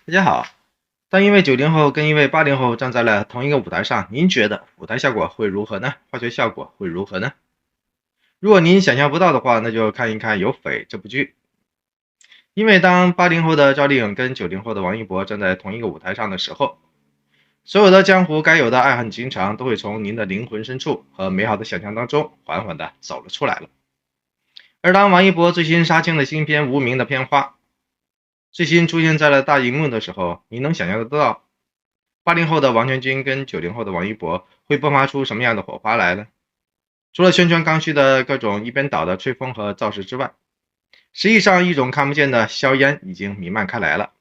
大家好，当一位90后跟一位80后站在了同一个舞台上，您觉得舞台效果会如何呢？化学效果会如何呢？如果您想象不到的话，那就看一看《有匪》这部剧。因为当80后的赵丽颖跟90后的王一博站在同一个舞台上的时候，所有的江湖该有的爱恨情长都会从您的灵魂深处和美好的想象当中缓缓地走了出来了。而当王一博最新杀青的新片《无名的片花》最新出现在了大荧幕的时候，你能想象得到80后的王全军跟90后的王一博会迸发出什么样的火花来呢？除了宣传刚需的各种一边倒的吹风和造势之外，实际上一种看不见的硝烟已经弥漫开来了。